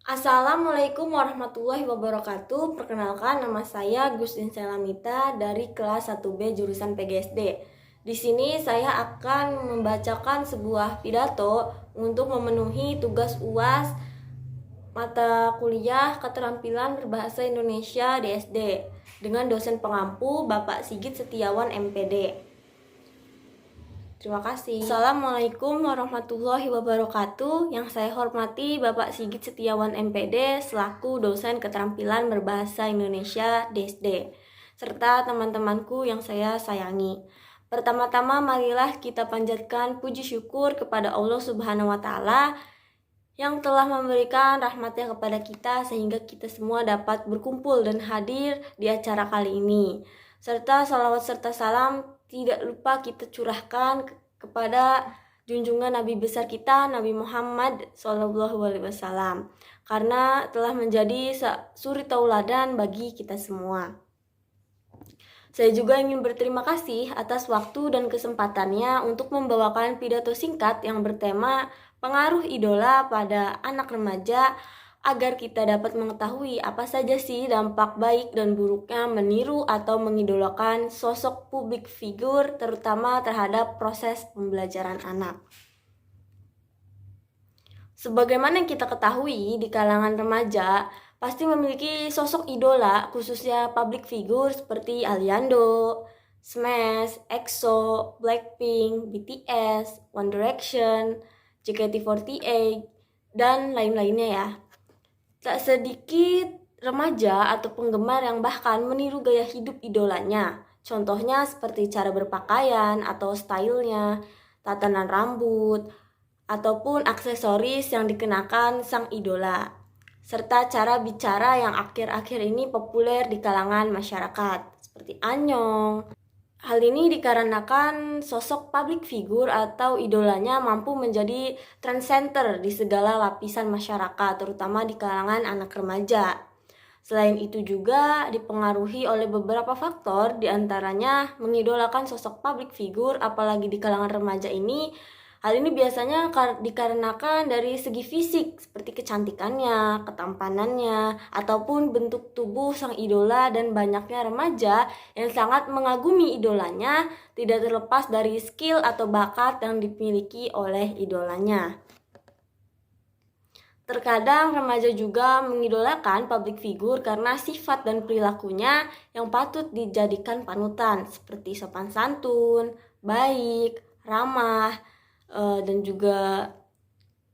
Assalamualaikum warahmatullahi wabarakatuh. Perkenalkan, nama saya Gustin Selamita dari kelas 1B jurusan PGSD. Di sini saya akan membacakan sebuah pidato untuk memenuhi tugas UAS mata kuliah keterampilan berbahasa Indonesia DSD dengan dosen pengampu Bapak Sigit Setiawan MPD. Terima kasih. Assalamualaikum warahmatullahi wabarakatuh. Yang saya hormati Bapak Sigit Setiawan MPD selaku dosen keterampilan berbahasa Indonesia DSD, serta teman-temanku yang saya sayangi. Pertama-tama marilah kita panjatkan puji syukur kepada Allah Subhanahu wa Ta'ala yang telah memberikan rahmatnya kepada kita sehingga kita semua dapat berkumpul dan hadir di acara kali ini. Serta salawat serta salam tidak lupa kita curahkan kepada junjungan Nabi besar kita, Nabi Muhammad SAW, karena telah menjadi suri tauladan bagi kita semua. Saya juga ingin berterima kasih atas waktu dan kesempatannya untuk membawakan pidato singkat yang bertema pengaruh idola pada anak remaja, agar kita dapat mengetahui apa saja sih dampak baik dan buruknya meniru atau mengidolakan sosok publik figur, terutama terhadap proses pembelajaran anak. Sebagaimana yang kita ketahui, di kalangan remaja pasti memiliki sosok idola, khususnya public figure seperti Aliando, Smash, EXO, Blackpink, BTS, One Direction, JKT48, dan lain-lainnya ya. Tak sedikit remaja atau penggemar yang bahkan meniru gaya hidup idolanya. Contohnya seperti cara berpakaian atau stylenya, tatanan rambut, ataupun aksesoris yang dikenakan sang idola, serta cara bicara yang akhir-akhir ini populer di kalangan masyarakat, seperti anyong. Hal ini dikarenakan sosok public figure atau idolanya mampu menjadi trend center di segala lapisan masyarakat, terutama di kalangan anak remaja. Selain itu juga dipengaruhi oleh beberapa faktor, diantaranya mengidolakan sosok public figure apalagi di kalangan remaja ini. Hal ini biasanya dikarenakan dari segi fisik seperti kecantikannya, ketampanannya, ataupun bentuk tubuh sang idola, dan banyaknya remaja yang sangat mengagumi idolanya tidak terlepas dari skill atau bakat yang dimiliki oleh idolanya. Terkadang remaja juga mengidolakan public figure karena sifat dan perilakunya yang patut dijadikan panutan, seperti sopan santun, baik, ramah, dan juga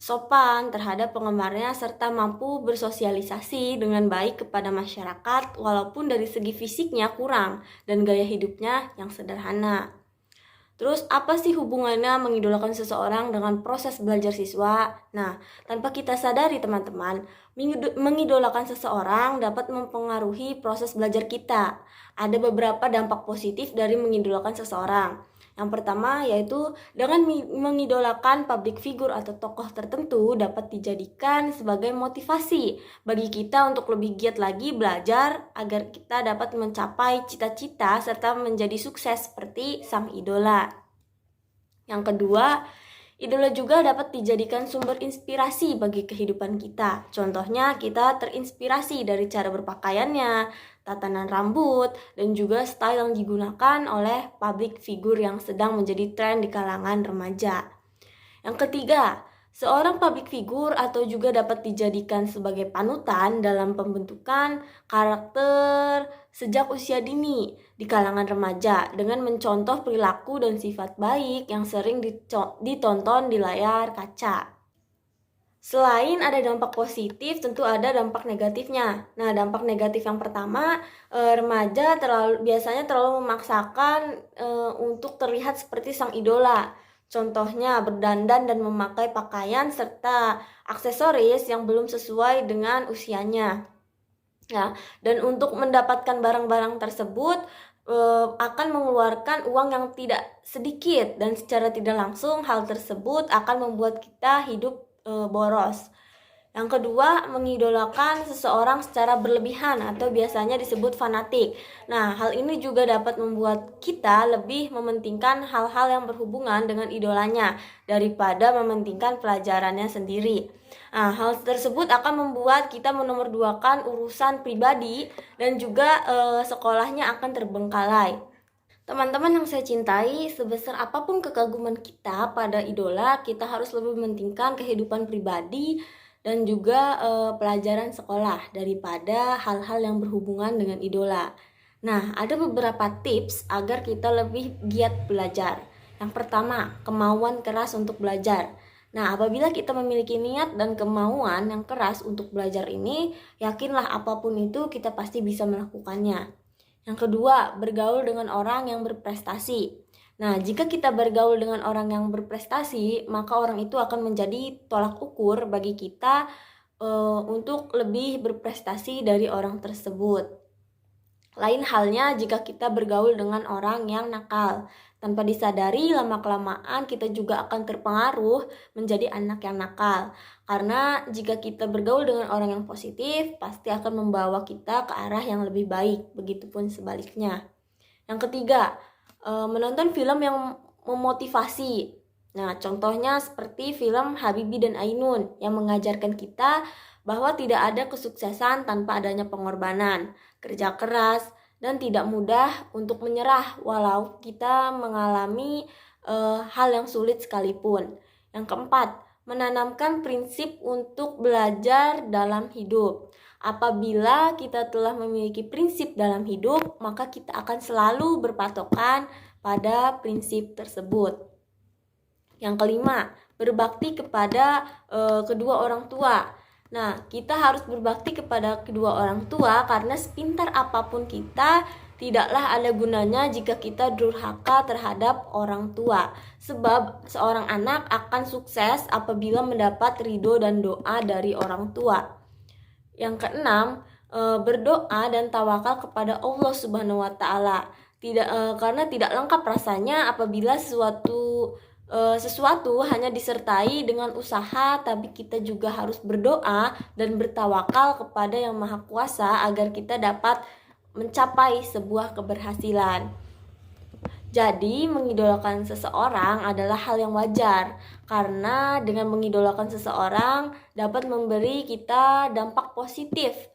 sopan terhadap penggemarnya, serta mampu bersosialisasi dengan baik kepada masyarakat walaupun dari segi fisiknya kurang dan gaya hidupnya yang sederhana. Terus apa sih hubungannya mengidolakan seseorang dengan proses belajar siswa? Nah, tanpa kita sadari teman-teman, mengidolakan seseorang dapat mempengaruhi proses belajar kita. Ada beberapa dampak positif dari mengidolakan seseorang. Yang pertama yaitu dengan mengidolakan public figure atau tokoh tertentu dapat dijadikan sebagai motivasi bagi kita untuk lebih giat lagi belajar agar kita dapat mencapai cita-cita serta menjadi sukses seperti sang idola. Yang kedua, idola juga dapat dijadikan sumber inspirasi bagi kehidupan kita. Contohnya kita terinspirasi dari cara berpakaiannya, tatanan rambut, dan juga style yang digunakan oleh public figure yang sedang menjadi tren di kalangan remaja. Yang ketiga, seorang public figure atau juga dapat dijadikan sebagai panutan dalam pembentukan karakter sejak usia dini di kalangan remaja dengan mencontoh perilaku dan sifat baik yang sering ditonton di layar kaca. Selain ada dampak positif, tentu ada dampak negatifnya. Nah, dampak negatif yang pertama, remaja biasanya terlalu memaksakan untuk terlihat seperti sang idola. Contohnya berdandan dan memakai pakaian serta aksesoris yang belum sesuai dengan usianya. Nah, dan untuk mendapatkan barang-barang tersebut akan mengeluarkan uang yang tidak sedikit, dan secara tidak langsung hal tersebut akan membuat kita hidup boros. Yang kedua, mengidolakan seseorang secara berlebihan atau biasanya disebut fanatik. Nah, hal ini juga dapat membuat kita lebih mementingkan hal-hal yang berhubungan dengan idolanya daripada mementingkan pelajarannya sendiri. Nah, hal tersebut akan membuat kita menomorduakan urusan pribadi dan juga sekolahnya akan terbengkalai. Teman-teman yang saya cintai, sebesar apapun kekaguman kita pada idola, kita harus lebih mementingkan kehidupan pribadi dan juga pelajaran sekolah daripada hal-hal yang berhubungan dengan idola. Nah, ada beberapa tips agar kita lebih giat belajar. Yang pertama, kemauan keras untuk belajar. Nah, apabila kita memiliki niat dan kemauan yang keras untuk belajar ini, yakinlah apapun itu kita pasti bisa melakukannya. Yang kedua, bergaul dengan orang yang berprestasi. Nah, jika kita bergaul dengan orang yang berprestasi, maka orang itu akan menjadi tolak ukur bagi kita untuk lebih berprestasi dari orang tersebut. Lain halnya jika kita bergaul dengan orang yang nakal. Tanpa disadari, lama-kelamaan kita juga akan terpengaruh menjadi anak yang nakal. Karena jika kita bergaul dengan orang yang positif, pasti akan membawa kita ke arah yang lebih baik. Begitupun sebaliknya. Yang ketiga, menonton film yang memotivasi. Nah, contohnya seperti film Habibie dan Ainun yang mengajarkan kita bahwa tidak ada kesuksesan tanpa adanya pengorbanan, kerja keras, dan tidak mudah untuk menyerah walau kita mengalami hal yang sulit sekalipun. Yang keempat, menanamkan prinsip untuk belajar dalam hidup. Apabila kita telah memiliki prinsip dalam hidup, maka kita akan selalu berpatokan pada prinsip tersebut. Yang kelima, berbakti kepada kedua orang tua. Nah, kita harus berbakti kepada kedua orang tua karena sepintar apapun kita, tidaklah ada gunanya jika kita durhaka terhadap orang tua. Sebab seorang anak akan sukses apabila mendapat ridho dan doa dari orang tua. Yang keenam, berdoa dan tawakal kepada Allah Subhanahu wa taala. Karena tidak lengkap rasanya apabila sesuatu hanya disertai dengan usaha, tapi kita juga harus berdoa dan bertawakal kepada Yang Maha Kuasa agar kita dapat mencapai sebuah keberhasilan. Jadi, mengidolakan seseorang adalah hal yang wajar karena dengan mengidolakan seseorang dapat memberi kita dampak positif.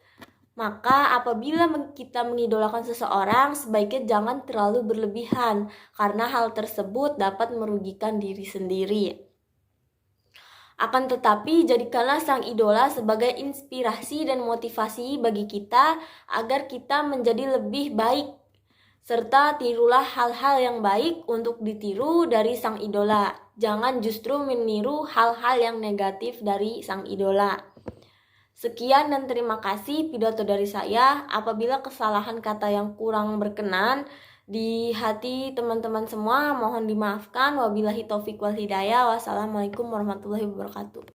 Maka apabila kita mengidolakan seseorang, sebaiknya jangan terlalu berlebihan karena hal tersebut dapat merugikan diri sendiri. Akan tetapi, jadikanlah sang idola sebagai inspirasi dan motivasi bagi kita agar kita menjadi lebih baik. Serta tirulah hal-hal yang baik untuk ditiru dari sang idola. Jangan justru meniru hal-hal yang negatif dari sang idola. Sekian dan terima kasih pidato dari saya. Apabila kesalahan kata yang kurang berkenan di hati teman-teman semua, mohon dimaafkan. Wabillahi taufiq wal hidayah. Wassalamualaikum warahmatullahi wabarakatuh.